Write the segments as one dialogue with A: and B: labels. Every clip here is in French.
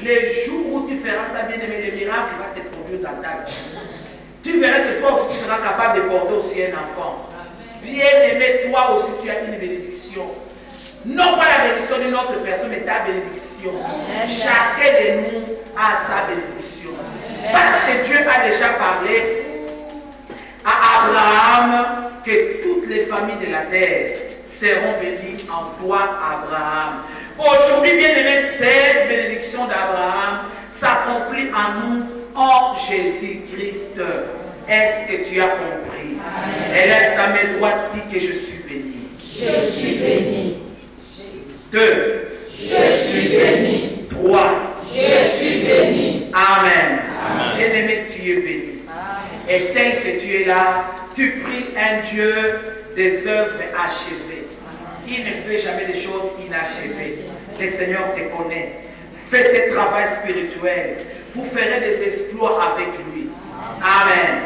A: Les jours où tu feras ça, bien-aimé, le miracle va se produire dans ta vie. Tu verras que toi aussi tu seras capable de porter aussi un enfant. Bien-aimé, toi aussi tu as une bénédiction. Non pas la bénédiction d'une autre personne, mais ta bénédiction. Chacun de nous a sa bénédiction. Parce que Dieu a déjà parlé à Abraham que toutes les familles de la terre seront bénies en toi, Abraham. Aujourd'hui, bien-aimé, cette bénédiction d'Abraham s'accomplit en nous en Jésus-Christ. Est-ce que tu as compris? Élève ta main droite, dis que je suis béni.
B: Je suis béni.
A: 2.
B: Je suis béni.
A: 3.
B: Je suis béni.
A: Amen. Bien-aimé, tu es béni. Et tel que tu es là, tu pries un Dieu des œuvres achevées. Il ne fait jamais des choses inachevées. Le Seigneur te connaît. Fais ce travail spirituel. Vous ferez des exploits avec lui. Amen.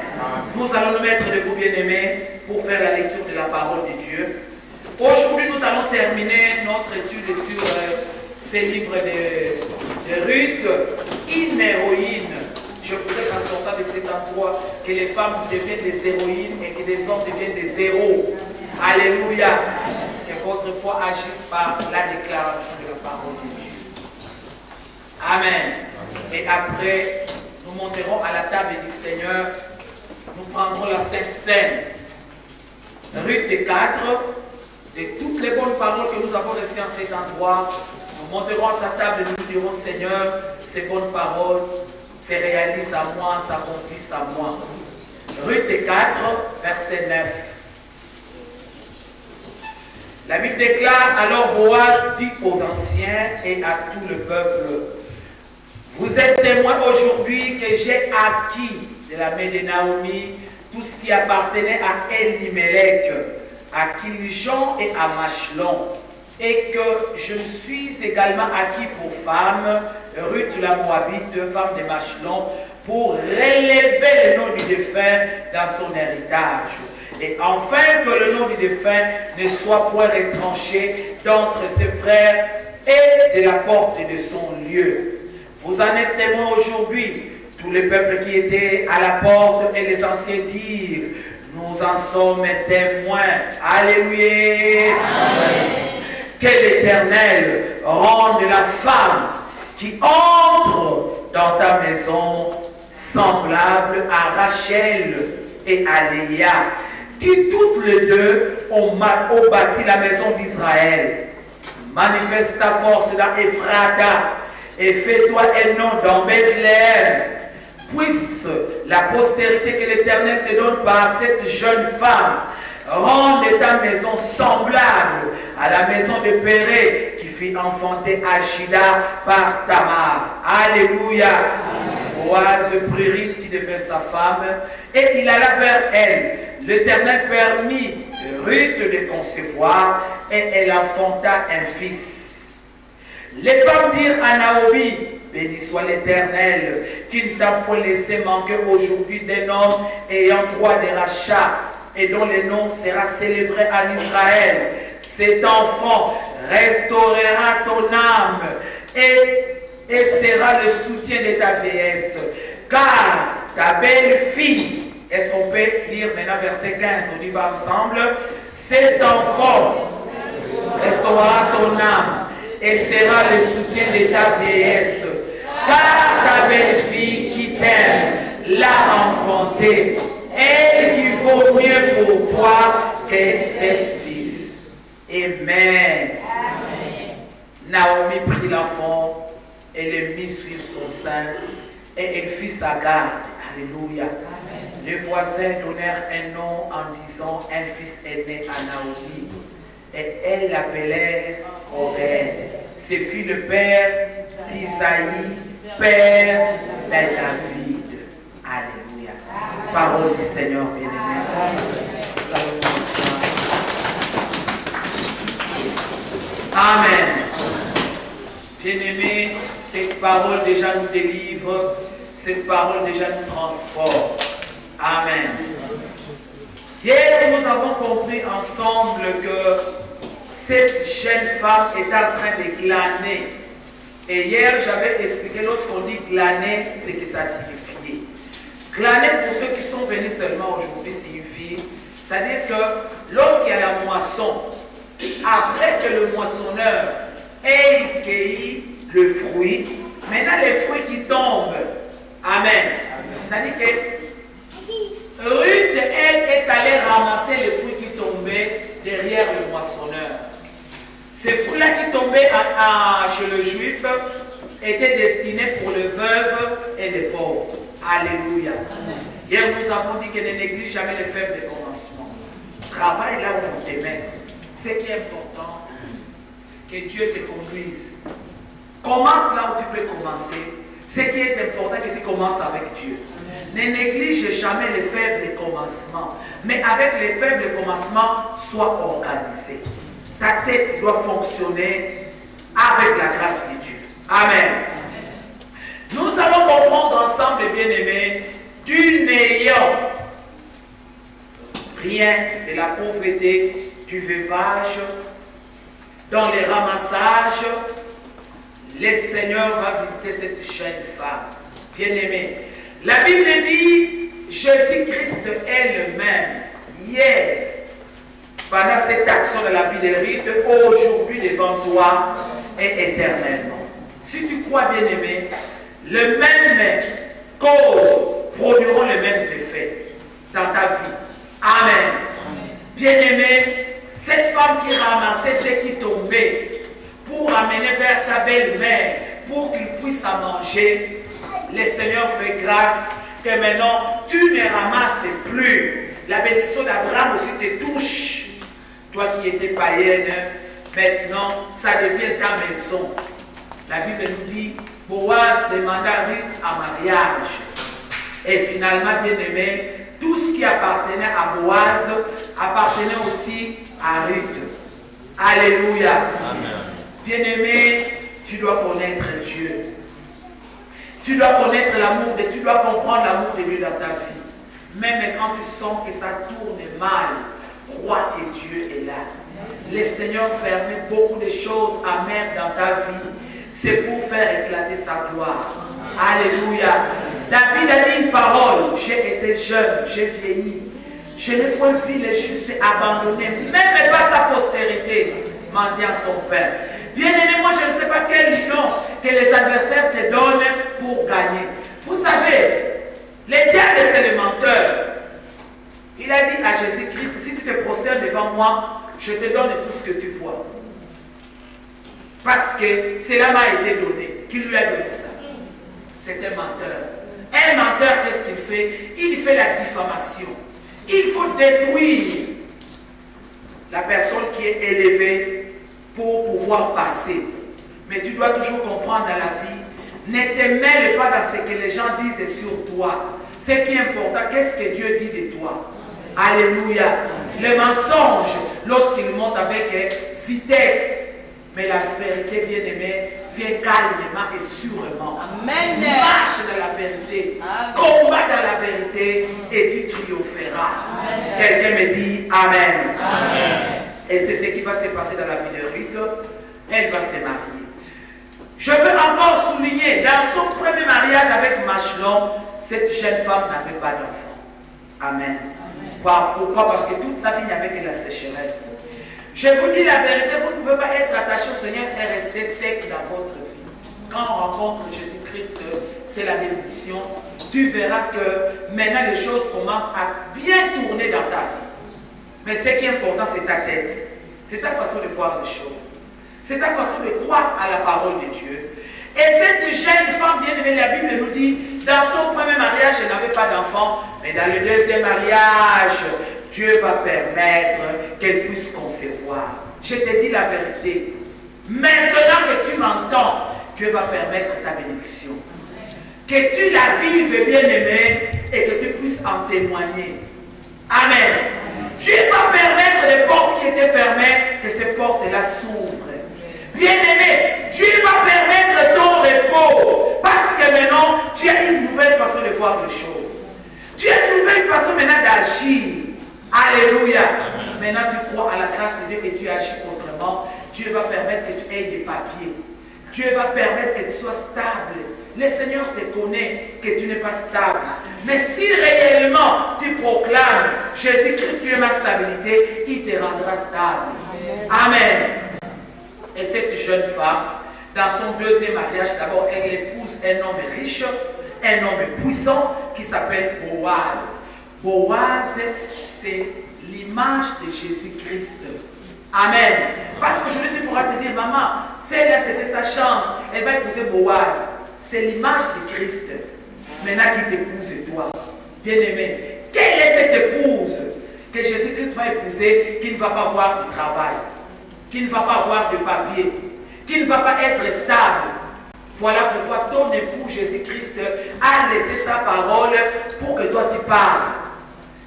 A: Nous allons nous mettre debout, bien-aimés, pour faire la lecture de la parole de Dieu. Aujourd'hui, nous allons terminer notre étude sur ces livres de Ruth, une héroïne. Je voudrais qu'en sortant de cet endroit, que les femmes deviennent des héroïnes et que les hommes deviennent des héros. Alléluia. Que votre foi agisse par la déclaration de la parole de Dieu. Amen. Et après, nous monterons à la table du Seigneur. Nous prendrons la Sainte Seine. Ruth 4. De toutes les bonnes paroles que nous avons reçues en cet endroit, nous monterons à sa table et nous dirons, Seigneur, ces bonnes paroles se réalisent à moi, s'accomplissent à moi. Ruth 4, verset 9. La Bible déclare, alors Boaz dit aux anciens et à tout le peuple, vous êtes témoins aujourd'hui que j'ai acquis de la main de Naomi tout ce qui appartenait à Elimelech, à Kiljon et à Machlon, et que je me suis également acquis pour femme Ruth la Moabite, femme de Machlon, pour relever le nom du défunt dans son héritage, et enfin que le nom du défunt ne soit point retranché d'entre ses frères et de la porte de son lieu. Vous en êtes témoins aujourd'hui. Tous les peuples qui étaient à la porte et les anciens dirent, nous en sommes témoins. Alléluia. Amen. Que l'Éternel rende la femme qui entre dans ta maison semblable à Rachel et à Léa, qui toutes les deux ont bâti la maison d'Israël. Manifeste ta force dans Ephrata et fais-toi un nom dans Bethléem. Puisse la postérité que l'Éternel te donne par cette jeune femme rende ta maison semblable à la maison de Péré qui fit enfanter Achida par Tamar. Alléluia. Boaz prit Ruth qui devint sa femme et il alla vers elle. L'Éternel permit Ruth de concevoir et elle enfanta un fils. Les femmes dirent à Naomi, béni soit l'Éternel, qui ne t'a point laissé manquer aujourd'hui d'un homme ayant droit de rachat et dont le nom sera célébré en Israël. Cet enfant restaurera ton âme et sera le soutien de ta vieillesse. Car ta belle-fille, est-ce qu'on peut lire maintenant verset 15, on y va ensemble. Cet enfant restaurera ton âme et sera le soutien de ta vieillesse. Car ta belle-fille qui t'aime l'a enfanté, elle qui vaut mieux pour toi que sept fils. Amen. Naomi prit l'enfant et le mit sur son sein et elle fit sa garde. Alléluia. Les voisins donnèrent un nom en disant un fils est né à Naomi et elles l'appelèrent Obed. Ce fut le père d'Isaïe, père de David. Alléluia. Parole du Seigneur bien-aimé. Amen. Bien-aimé, cette parole déjà nous délivre, cette parole déjà nous transporte. Amen. Hier, nous avons compris ensemble que cette jeune femme est en train de glaner Et hier, j'avais expliqué, lorsqu'on dit glaner, ce que ça signifiait. Glaner, pour ceux qui sont venus seulement aujourd'hui, signifie, c'est-à-dire que lorsqu'il y a la moisson, après que le moissonneur ait cueilli le fruit, maintenant les fruits qui tombent, amen. C'est-à-dire que Ruth, elle, est allée ramasser les fruits qui tombaient derrière le moissonneur. Ces fruits-là qui tombaient chez le juif étaient destinés pour les veuves et les pauvres. Alléluia. Hier, nous avons dit que ne néglige jamais les faibles des commencements. Travaille là où on te met. Ce qui est important, c'est que Dieu te conduise. Commence là où tu peux commencer. Ce qui est important, c'est que tu commences avec Dieu. Ne néglige jamais les faibles commencements. Mais avec les faibles commencements, sois organisé. Ta tête doit fonctionner avec la grâce de Dieu. Amen. Nous allons comprendre ensemble, bien-aimés, tu n'ayant rien de la pauvreté, du veuvage, dans les ramassages, le Seigneur va visiter cette jeune femme. Bien-aimée, la Bible dit, Jésus-Christ est le même, hier, pendant cette action de la vie de Ruth, aujourd'hui devant toi et éternellement. Si tu crois, bien-aimé, le même cause produiront les mêmes effets dans ta vie. Amen. Bien-aimé, cette femme qui ramassait ce qui tombait pour amener vers sa belle-mère, pour qu'il puisse en manger, le Seigneur fait grâce que maintenant tu ne ramasses plus. La bénédiction d'Abraham aussi te touche. Toi qui étais païenne, maintenant ça devient ta maison. La Bible nous dit, Boaz demanda Ruth en mariage. Et finalement, bien-aimé, tout ce qui appartenait à Boaz appartenait aussi à Ruth. Alléluia. Bien-aimé, tu dois connaître Dieu. Tu dois connaître l'amour de Dieu, tu dois comprendre l'amour de Dieu dans ta vie. Même quand tu sens que ça tourne mal, crois que Dieu est là. Le Seigneur permet beaucoup de choses amères dans ta vie. C'est pour faire éclater sa gloire. Alléluia. David a dit une parole. J'ai été jeune, j'ai vieilli. Je n'ai point vu les justes abandonnés, même pas sa postérité, mendiant son père. Bien-aimé, moi je ne sais pas quel nom que les adversaires te donnent pour gagner. Vous savez, le diable c'est le menteur. Il a dit à Jésus-Christ, si tu te prosternes devant moi, je te donne tout ce que tu vois. Parce que cela m'a été donné. Qui lui a donné ça? C'est un menteur. Un menteur, qu'est-ce qu'il fait? Il fait la diffamation. Il faut détruire la personne qui est élevée pour pouvoir passer. Mais tu dois toujours comprendre dans la vie, ne te mêle pas dans ce que les gens disent sur toi. Ce qui est important, qu'est-ce que Dieu dit de toi? Alléluia. Le mensonge, lorsqu'il monte avec vitesse, mais la vérité, bien-aimée, vient calmement et sûrement.
B: Amen.
A: Marche dans la vérité, combat dans la vérité et tu triompheras. Quelqu'un me dit Amen.
B: Amen.
A: Et c'est ce qui va se passer dans la vie de Ruth. Elle va se marier. Je veux encore souligner, dans son premier mariage avec Machlon, cette jeune femme n'avait pas d'enfant. Amen. Pourquoi? Parce que toute sa vie, il n'y avait que la sécheresse. Je vous dis la vérité, vous ne pouvez pas être attaché au Seigneur et rester sec dans votre vie. Quand on rencontre Jésus-Christ, c'est la bénédiction. Tu verras que maintenant les choses commencent à bien tourner dans ta vie. Mais ce qui est important, c'est ta tête. C'est ta façon de voir les choses. C'est ta façon de croire à la parole de Dieu. Et cette jeune femme bien-aimée, la Bible nous dit, dans son premier mariage, elle n'avait pas d'enfant, mais dans le deuxième mariage, Dieu va permettre qu'elle puisse concevoir. Je te dis la vérité. Maintenant que tu m'entends, Dieu va permettre ta bénédiction. Que tu la vives, bien-aimée, et que tu puisses en témoigner. Amen. Dieu va permettre les portes qui étaient fermées, que ces portes-là s'ouvrent. Bien-aimé, Dieu va permettre ton repos, parce que maintenant, tu as une nouvelle façon de voir les choses. Tu as une nouvelle façon maintenant d'agir. Alléluia. Maintenant, tu crois à la grâce de Dieu et tu agis autrement. Dieu va permettre que tu aies des papiers. Dieu va permettre que tu sois stable. Le Seigneur te connaît que tu n'es pas stable. Mais si réellement tu proclames Jésus-Christ, tu es ma stabilité, il te rendra stable. Amen. Et cette jeune femme, dans son deuxième mariage, d'abord, elle épouse un homme riche, un homme puissant qui s'appelle Boaz. Boaz, c'est l'image de Jésus-Christ. Amen. Parce qu'aujourd'hui, tu pourras te dire, maman, celle-là, c'était sa chance. Elle va épouser Boaz. C'est l'image de Christ. Maintenant qu'il t'épouse, toi, bien-aimé, quelle est cette épouse que Jésus-Christ va épouser qui ne va pas avoir de travail, qui ne va pas avoir de papier, qui ne va pas être stable? Voilà pourquoi ton époux Jésus-Christ a laissé sa parole pour que toi tu parles,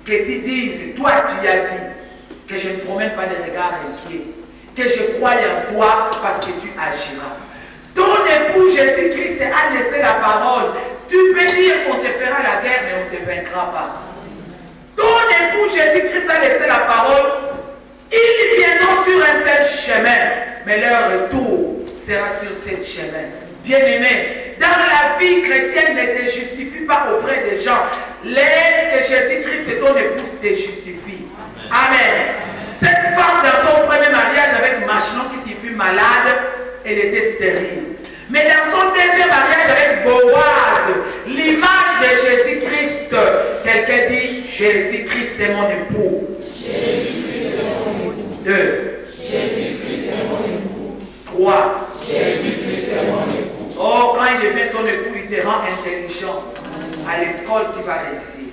A: que tu dises, toi tu as dit que je ne promène pas de regards inquiets, que je crois en toi parce que tu agiras. Ton époux Jésus-Christ a laissé la parole. Tu peux dire qu'on te fera la guerre, mais on ne te vaincra pas. Ton époux Jésus-Christ a laissé la parole. Ils viendront sur un seul chemin, mais leur retour sera sur ce chemin. Bien-aimé, dans la vie chrétienne, ne te justifie pas auprès des gens. Laisse que Jésus-Christ et ton épouse te justifient. Amen. Cette femme, dans son premier mariage avec Machelon, qui signifie malade, elle était stérile. Mais dans son deuxième mariage avec Boaz, l'image de Jésus-Christ, quelqu'un dit, Jésus-Christ est mon époux.
B: Jésus-Christ est mon époux.
A: 2.
B: Jésus-Christ est mon époux.
A: 3.
B: Jésus-Christ est mon époux.
A: Oh, quand il devient ton époux, il te rend intelligent. À l'école, tu vas réussir.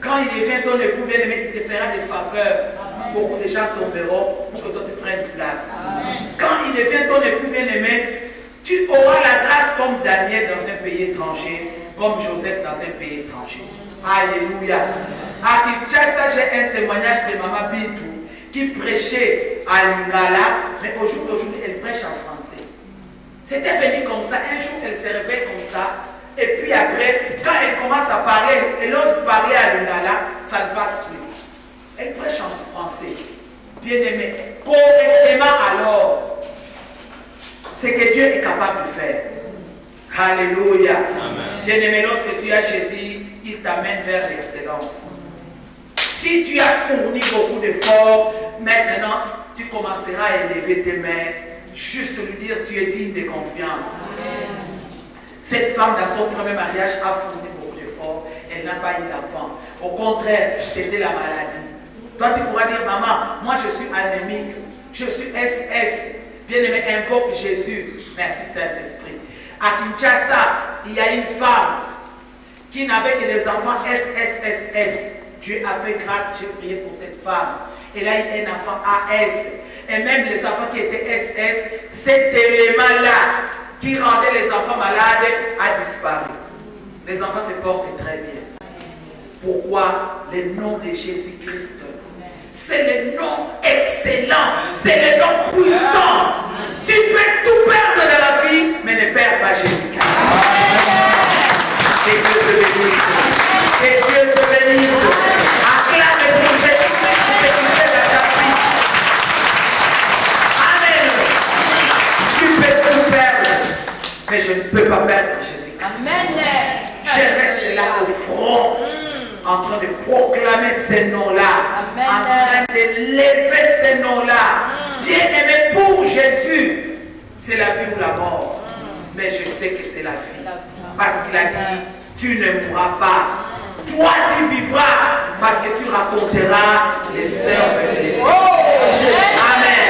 A: Quand il devient ton époux, bien-aimé, il te fera des faveurs. Beaucoup de gens tomberont pour que toi tu prennes place. Quand il devient ton époux, bien-aimé, tu auras la grâce comme Daniel dans un pays étranger, comme Joseph dans un pays étranger. Alléluia. À Kinshasa, j'ai un témoignage de Maman Bintou qui prêchait à Lingala, mais au jour d'aujourd'hui, elle prêche en français. C'était venu comme ça. Un jour, elle se réveille comme ça. Et puis après, quand elle commence à parler, elle ose parler à Lingala, ça ne passe plus. Elle prêche en français. Bien-aimé, correctement alors, c'est que Dieu est capable de faire. Alléluia. Bien-aimé, lorsque tu as Jésus, il t'amène vers l'excellence. Si tu as fourni beaucoup d'efforts, maintenant, tu commenceras à élever tes mains, juste lui dire, tu es digne de confiance. Cette femme, dans son premier mariage, a fourni beaucoup d'efforts. Elle n'a pas eu d'enfant. Au contraire, c'était la maladie. Toi, tu pourras dire, maman, moi je suis anémique, je suis SS. Bien-aimé, invoque Jésus. Merci Saint-Esprit. À Kinshasa, il y a une femme qui n'avait que des enfants SSSS. Dieu a fait grâce, j'ai prié pour cette femme. Elle a eu un enfant AS. Et même les enfants qui étaient SS, cet élément-là qui rendait les enfants malades a disparu. Les enfants se portent très bien. Pourquoi? Le nom de Jésus-Christ. C'est le nom excellent. C'est le nom puissant. Tu peux tout perdre dans la vie, mais ne perds pas Jésus-Christ. Que Dieu te bénisse. Que Dieu te bénisse. Acclame pour Jésus-Christ ce qu'il fait dans ta vie. Amen. Tu peux tout perdre, mais je ne peux pas perdre Jésus-Christ. Je reste là au front, en train de proclamer ces noms-là, en train de lever ces noms-là. Bien-aimé, pour Jésus, c'est la vie ou la mort. Mais je sais que c'est la vie. Parce qu'il a dit, tu ne mourras pas. Toi, tu vivras parce que tu raconteras les œuvres de Dieu. Amen.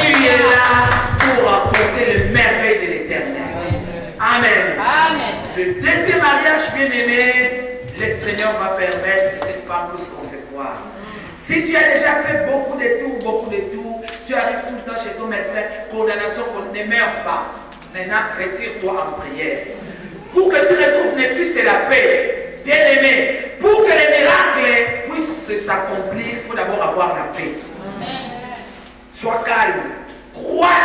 A: Tu es là pour raconter les merveilles de l'Éternel. Amen. Le deuxième mariage, bien-aimé, le Seigneur va permettre que cette femme puisse concevoir. Si tu as déjà fait beaucoup de tours, tu arrives tout le temps chez ton médecin, condamnation qu'on ne meurt pas. Maintenant, retire-toi en prière. Pour que tu retrouves ne fût-ce la paix, bien-aimé, pour que les miracles puissent s'accomplir, il faut d'abord avoir la paix. Sois calme. Crois